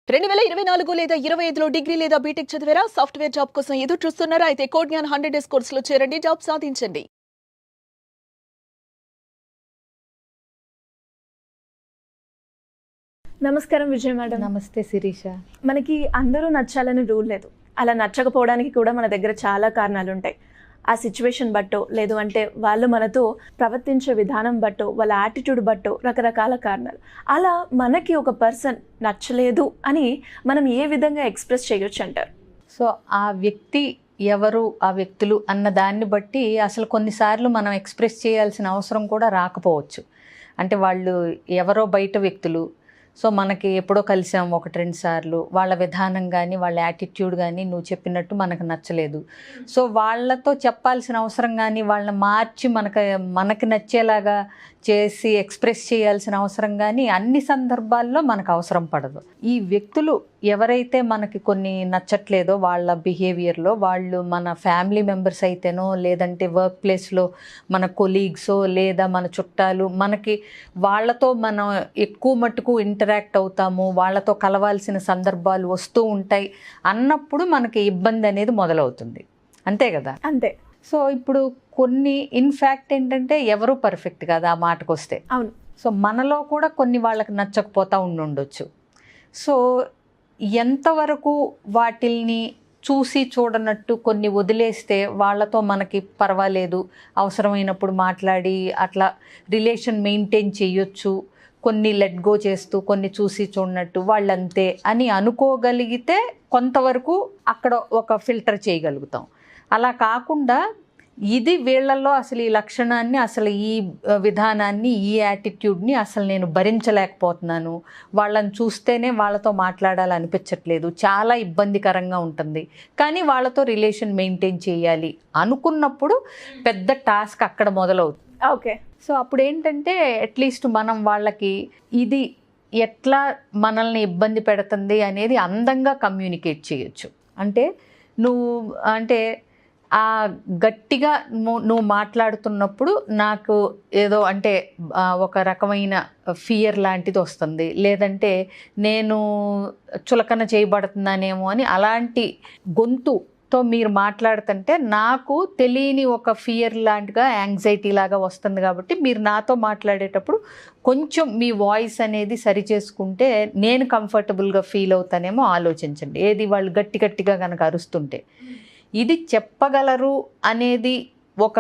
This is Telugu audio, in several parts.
2024 లేదా 25లో డిగ్రీ లేదా బీటెక్ చదివారా? సాఫ్ట్‌వేర్ జాబ్ కోసం ఎదురు చూస్తున్నారా? అయితే కోడ్ జ్ఞాన్ 100 డేస్ కోర్సులో చేరండి. జాబ్ సాధించండి. నమస్కారం విజయ మేడం. నమస్తే శిరీష. మనకి అందరూ నచ్చాలని రూల్ లేదు. అలా నచ్చకపోవడానికి కూడా మన దగ్గర చాలా కారణాలు ఉంటాయి. ఆ సిచ్యువేషన్ బట్టో, లేదు అంటే వాళ్ళు మనతో ప్రవర్తించే విధానం బట్టో, వాళ్ళ యాటిట్యూడ్ బట్టో రకరకాల కారణాలు. అలా మనకి ఒక పర్సన్ నచ్చలేదు అని మనం ఏ విధంగా ఎక్స్ప్రెస్ చేయొచ్చు అంటారు? సో ఆ వ్యక్తి ఎవరు, ఆ వ్యక్తులు అన్న దాన్ని బట్టి అసలు కొన్నిసార్లు మనం ఎక్స్ప్రెస్ చేయాల్సిన అవసరం కూడా రాకపోవచ్చు. అంటే వాళ్ళు ఎవరో బయట వ్యక్తులు, సో మనకి ఎప్పుడో కలిసాం 1-2 సార్లు, వాళ్ళ విధానం కానీ వాళ్ళ యాటిట్యూడ్ కానీ నువ్వు చెప్పినట్టు మనకు నచ్చలేదు. సో వాళ్ళతో చెప్పాల్సిన అవసరం కానీ వాళ్ళని మార్చి మనకి నచ్చేలాగా చేసి ఎక్స్ప్రెస్ చేయాల్సిన అవసరం కానీ అన్ని సందర్భాల్లో మనకు అవసరం పడదు. ఈ వ్యక్తులు ఎవరైతే మనకి కొన్ని నచ్చట్లేదో వాళ్ళ బిహేవియర్లో, వాళ్ళు మన ఫ్యామిలీ మెంబర్స్ అయితేనో, లేదంటే వర్క్ ప్లేస్లో మన కొలీగ్సో, లేదా మన చుట్టాలు, మనకి వాళ్ళతో మనం ఎక్కువ మట్టుకు ఇంటరాక్ట్ అవుతాము, వాళ్ళతో కలవాల్సిన సందర్భాలు వస్తూ ఉంటాయి అన్నప్పుడు మనకి ఇబ్బంది అనేది మొదలవుతుంది. అంతే కదా? అంతే. సో ఇప్పుడు కొన్ని ఇన్ఫ్యాక్ట్ ఏంటంటే ఎవరు పర్ఫెక్ట్ కాదు ఆ మాటకు వస్తే. అవును. సో మనలో కూడా కొన్ని వాళ్ళకి నచ్చకపోతూ ఉండొచ్చు. సో ఎంతవరకు వాటిల్ని చూసి చూడనట్టు కొన్ని వదిలేస్తే వాళ్ళతో మనకి పర్వాలేదు, అవసరమైనప్పుడు మాట్లాడి అట్లా రిలేషన్ మెయింటైన్ చేయొచ్చు, కొన్ని లెట్ గో చేస్తూ కొన్ని చూసి చూడనట్టు వాళ్ళంతే అని అనుకోగలిగితే కొంతవరకు అక్కడ ఒక ఫిల్టర్ చేయగలుగుతాం. అలా కాకుండా ఇది వీళ్ళల్లో అసలు ఈ లక్షణాన్ని, అసలు ఈ విధానాన్ని, ఈ యాటిట్యూడ్ని అసలు నేను భరించలేకపోతున్నాను, వాళ్ళని చూస్తేనే వాళ్ళతో మాట్లాడాలనిపించట్లేదు, చాలా ఇబ్బందికరంగా ఉంటుంది, కానీ వాళ్ళతో రిలేషన్ మెయింటైన్ చేయాలి అనుకున్నప్పుడు పెద్ద టాస్క్ అక్కడ మొదలవుతుంది. ఓకే. సో అప్పుడు ఏంటంటే అట్లీస్ట్ మనం వాళ్ళకి ఇది ఎట్లా మనల్ని ఇబ్బంది పెడుతుంది అనేది అందంగా కమ్యూనికేట్ చేయొచ్చు. అంటే ఆ గట్టిగా నువ్వు మాట్లాడుతున్నప్పుడు నాకు ఏదో అంటే ఒక రకమైన ఫియర్ లాంటిది వస్తుంది, లేదంటే నేను చులకన చేయబడుతున్నానేమో అని అలాంటి గొంతుతో మీరు మాట్లాడుతుంటే నాకు తెలియని ఒక ఫియర్ లాంటిగా, యాంగ్జైటీ లాగా వస్తుంది. కాబట్టి మీరు నాతో మాట్లాడేటప్పుడు కొంచెం మీ వాయిస్ అనేది సరి చేసుకుంటే నేను కంఫర్టబుల్గా ఫీల్ అవుతానేమో ఆలోచించండి. ఏది వాళ్ళు గట్టిగా కనుక అరుస్తుంటే ఇది చెప్పగలరు అనేది ఒక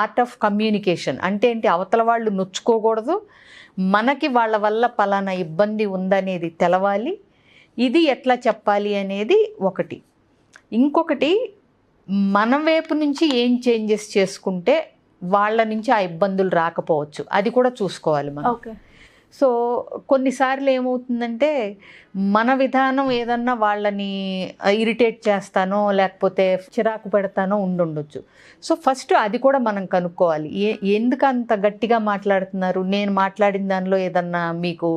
ఆర్ట్ ఆఫ్ కమ్యూనికేషన్. అంటే ఏంటి, అవతల వాళ్ళు నొచ్చుకోకూడదు, మనకి వాళ్ళ వల్ల పలానా ఇబ్బంది ఉందనేది తెలవాలి, ఇది ఎట్లా చెప్పాలి అనేది ఒకటి. ఇంకొకటి, మన వైపు నుంచి ఏం చేంజెస్ చేసుకుంటే వాళ్ళ నుంచి ఆ ఇబ్బందులు రాకపోవచ్చు, అది కూడా చూసుకోవాలి మనం. ఓకే. సో కొన్నిసార్లు ఏమవుతుందంటే మన విధానం ఏదన్నా వాళ్ళని ఇరిటేట్ చేస్తానో లేకపోతే చిరాకు పెడతానో ఉండొచ్చు. సో ఫస్ట్ అది కూడా మనం కనుక్కోవాలి. ఎందుకు అంత గట్టిగా మాట్లాడుతున్నారు, నేను మాట్లాడిన దానిలో ఏదన్నా మీకు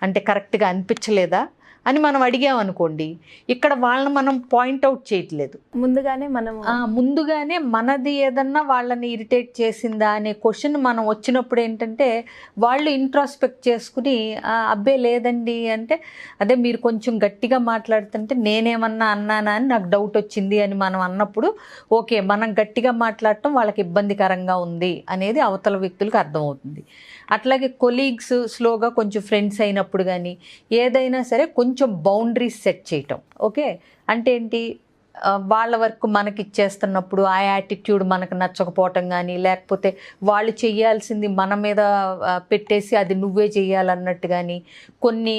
అంటే కరెక్ట్గా అనిపించలేదా అని మనం అడిగామనుకోండి, ఇక్కడ వాళ్ళని మనం పాయింట్అవుట్ చేయట్లేదు, ముందుగానే మనది ఏదన్నా వాళ్ళని ఇరిటేట్ చేసిందా అనే క్వశ్చన్ మనం వచ్చినప్పుడు ఏంటంటే వాళ్ళు ఇంట్రాస్పెక్ట్ చేసుకుని అబ్బే లేదండి అంటే, అదే మీరు కొంచెం గట్టిగా మాట్లాడుతుంటే నేనేమన్నా అన్నానా అని నాకు డౌట్ వచ్చింది అని మనం అన్నప్పుడు ఓకే, మనం గట్టిగా మాట్లాడటం వాళ్ళకి ఇబ్బందికరంగా ఉంది అనేది అవతల వ్యక్తులకు అర్థమవుతుంది. అట్లాగే కొలీగ్స్ స్లోగా కొంచెం ఫ్రెండ్స్ అయినప్పుడు కానీ ఏదైనా సరే కొంచెం బౌండరీస్ సెట్ చేయటం. ఓకే అంటే ఏంటి, వాళ్ళ వర్క్ మనకి ఇచ్చేస్తున్నప్పుడు ఆ యాటిట్యూడ్ మనకు నచ్చకపోవటం కానీ, లేకపోతే వాళ్ళు చేయాల్సింది మన మీద పెట్టేసి అది నువ్వే చేయాలన్నట్టు కానీ, కొన్ని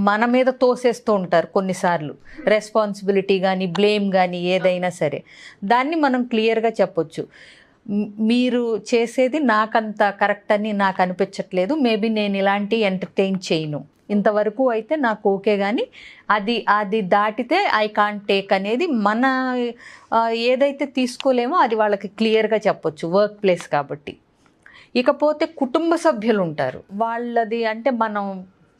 మన మీద తోసేస్తూ ఉంటారు కొన్నిసార్లు, రెస్పాన్సిబిలిటీ కానీ బ్లేమ్ కానీ ఏదైనా సరే దాన్ని మనం క్లియర్గా చెప్పొచ్చు. మీరు చేసేది నాకంత కరెక్ట్ అని నాకు అనిపించట్లేదు, మేబీ నేను ఇలాంటి ఎంటర్టైన్ చేయను, ఇంతవరకు అయితే నాకు ఓకే, కానీ అది దాటితే ఐ కాంట్ టేక్ అనేది మన ఏదైతే తీసుకోలేమో అది వాళ్ళకి క్లియర్గా చెప్పొచ్చు, వర్క్ ప్లేస్ కాబట్టి. ఇకపోతే కుటుంబ సభ్యులు ఉంటారు, వాళ్ళది అంటే మనం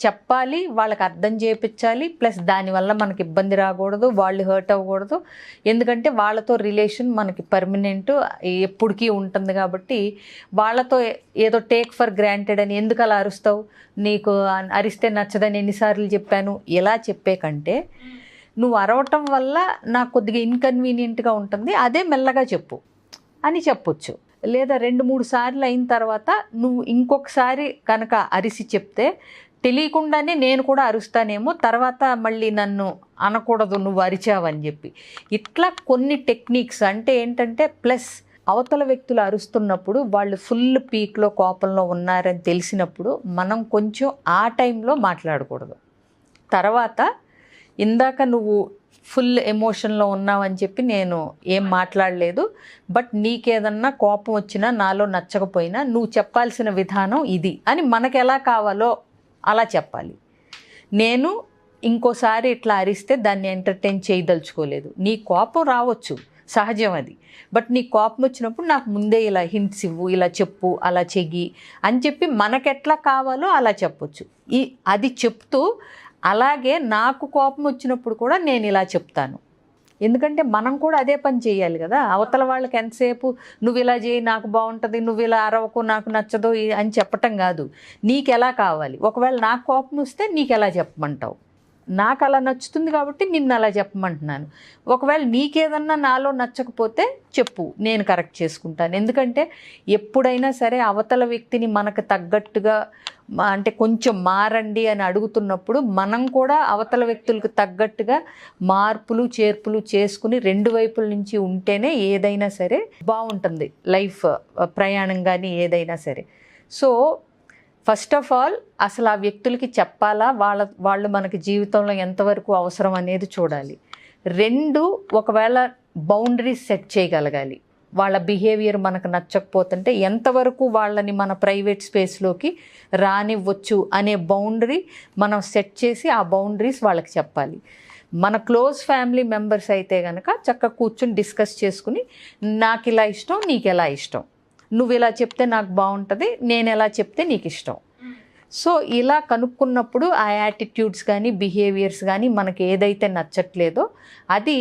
చెప్పాలి, వాళ్ళకి అర్థం చేయించాలి, ప్లస్ దానివల్ల మనకి ఇబ్బంది రాకూడదు, వాళ్ళు హర్ట్ అవ్వకూడదు. ఎందుకంటే వాళ్ళతో రిలేషన్ మనకి పర్మనెంట్ ఎప్పటికీ ఉంటుంది కాబట్టి వాళ్ళతో ఏదో టేక్ ఫర్ గ్రాంటెడ్ అని ఎందుకు అలా అరుస్తావు, నీకు అరిస్తే నచ్చదని ఎన్నిసార్లు చెప్పాను, ఇలా చెప్పే కంటే నువ్వు అరవటం వల్ల నాకు కొద్దిగా ఇన్కన్వీనియంట్గా ఉంటుంది, అదే మెల్లగా చెప్పు అని చెప్పొచ్చు. లేదా 2-3 సార్లు అయిన తర్వాత నువ్వు ఇంకొకసారి కనుక అరిసి చెప్తే తెలియకుండానే నేను కూడా అరుస్తానేమో, తర్వాత మళ్ళీ నన్ను అనకూడదు నువ్వు అరిచావని చెప్పి. ఇట్లా కొన్ని టెక్నిక్స్ అంటే ఏంటంటే, ప్లస్ అవతల వ్యక్తులు అరుస్తున్నప్పుడు వాళ్ళు ఫుల్ పీక్లో కోపంలో ఉన్నారని తెలిసినప్పుడు మనం కొంచెం ఆ టైంలో మాట్లాడకూడదు. తర్వాత ఇందాక నువ్వు ఫుల్ ఎమోషన్లో ఉన్నావని చెప్పి నేను ఏం మాట్లాడలేదు, బట్ నీకేదన్నా కోపం వచ్చినా నాలో నచ్చకపోయినా నువ్వు చెప్పాల్సిన విధానం ఇది అని మనకు ఎలా కావాలో అలా చెప్పాలి. నేను ఇంకోసారి ఇట్లా అరిస్తే దాన్ని ఎంటర్టైన్ చేయదలుచుకోలేదు. నీ కోపం రావచ్చు, సహజం అది, బట్ నీ కోపం వచ్చినప్పుడు నాకు ముందే ఇలా హింట్స్ ఇవ్వు, ఇలా చెప్పు, అలా చెయ్యి అని చెప్పి మనకెట్లా కావాలో అలా చెప్పొచ్చు. అది చెప్తూ అలాగే నాకు కోపం వచ్చినప్పుడు కూడా నేను ఇలా చెప్తాను. ఎందుకంటే మనం కూడా అదే పని చేయాలి కదా. అవతల వాళ్ళకి ఎంతసేపు నువ్వు ఇలా చేయి నాకు బాగుంటుంది, నువ్వు ఇలా అరవకు నాకు నచ్చదు అని చెప్పటం కాదు, నీకు ఎలా కావాలి. ఒకవేళ నాకు కోపం వస్తే నీకు ఎలా చెప్పమంటావు, నాకు అలా నచ్చుతుంది కాబట్టి నిన్ను అలా చెప్పమంటున్నాను. ఒకవేళ నీకేదన్నా నాలో నచ్చకపోతే చెప్పు, నేను కరెక్ట్ చేసుకుంటాను. ఎందుకంటే ఎప్పుడైనా సరే అవతల వ్యక్తిని మనకు తగ్గట్టుగా అంటే కొంచెం మారండి అని అడుగుతున్నప్పుడు మనం కూడా అవతల వ్యక్తులకు తగ్గట్టుగా మార్పులు చేర్పులు చేసుకుని 2 వైపుల నుంచి ఉంటేనే ఏదైనా సరే బాగుంటుంది లైఫ్ ప్రయాణం కానీ ఏదైనా సరే. సో ఫస్ట్ ఆఫ్ ఆల్ అసలు ఆ వ్యక్తులకి చెప్పాలా, వాళ్ళు మనకి జీవితంలో ఎంతవరకు అవసరం అనేది చూడాలి. 2 ఒకవేళ బౌండరీస్ సెట్ చేయగలగాలి. వాళ్ళ బిహేవియర్ మనకు నచ్చకపోతుంటే ఎంతవరకు వాళ్ళని మన ప్రైవేట్ స్పేస్లోకి రానివ్వచ్చు అనే బౌండరీ మనం సెట్ చేసి ఆ బౌండరీస్ వాళ్ళకి చెప్పాలి. మన క్లోజ్ ఫ్యామిలీ మెంబర్స్ అయితే కనుక చక్కగా కూర్చుని డిస్కస్ చేసుకుని నాకు ఇలా ఇష్టం, నీకు ఎలా ఇష్టం, నువ్వు ఇలా చెప్తే నాకు బాగుంటుంది, నేను ఎలా చెప్తే నీకు ఇష్టం. సో ఇలా కనుక్కున్నప్పుడు ఆ యాటిట్యూడ్స్ కానీ బిహేవియర్స్ కానీ మనకి ఏదైతే నచ్చట్లేదో అది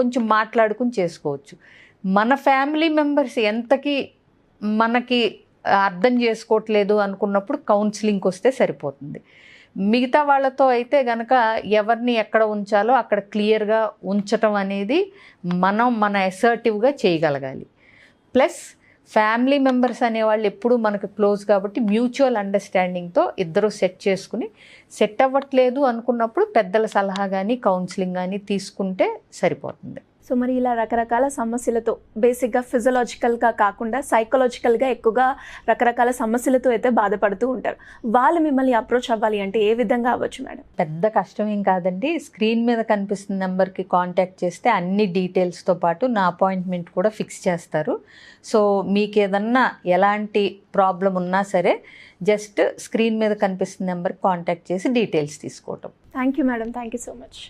కొంచెం మాట్లాడుకుని చేసుకోవచ్చు. మన ఫ్యామిలీ మెంబర్స్ ఎంతకి మనకి అర్థం చేసుకోవట్లేదు అనుకున్నప్పుడు కౌన్సిలింగ్కి వస్తే సరిపోతుంది. మిగతా వాళ్ళతో అయితే కనుక ఎవరిని ఎక్కడ ఉంచాలో అక్కడ క్లియర్గా ఉంచటం అనేది మన అసర్టివ్గా చేయగలగాలి. ప్లస్ ఫ్యామిలీ మెంబర్స్ అనేవాళ్ళు ఎప్పుడూ మనకు క్లోజ్ కాబట్టి మ్యూచువల్ అండర్స్టాండింగ్తో ఇద్దరు సెట్ చేసుకుని సెట్ అవ్వట్లేదు అనుకున్నప్పుడు పెద్దల సలహా కానీ కౌన్సిలింగ్ కానీ తీసుకుంటే సరిపోతుంది. సో మరి ఇలా రకరకాల సమస్యలతో బేసిక్గా ఫిజియలాజికల్గా కాకుండా సైకలాజికల్గా ఎక్కువగా రకరకాల సమస్యలతో అయితే బాధపడుతూ ఉంటారు. వాళ్ళు మిమ్మల్ని అప్రోచ్ అవ్వాలి అంటే ఏ విధంగా అవ్వచ్చు మేడం? పెద్ద కష్టం ఏం కాదండి. స్క్రీన్ మీద కనిపిస్తున్న నెంబర్కి కాంటాక్ట్ చేస్తే అన్ని డీటెయిల్స్తో పాటు నా అపాయింట్మెంట్ కూడా ఫిక్స్ చేస్తారు. సో మీకు ఏదన్నా ఎలాంటి ప్రాబ్లం ఉన్నా సరే జస్ట్ స్క్రీన్ మీద కనిపిస్తున్న నెంబర్కి కాంటాక్ట్ చేసి డీటెయిల్స్ తీసుకోవటం. Thank you madam, thank you so much.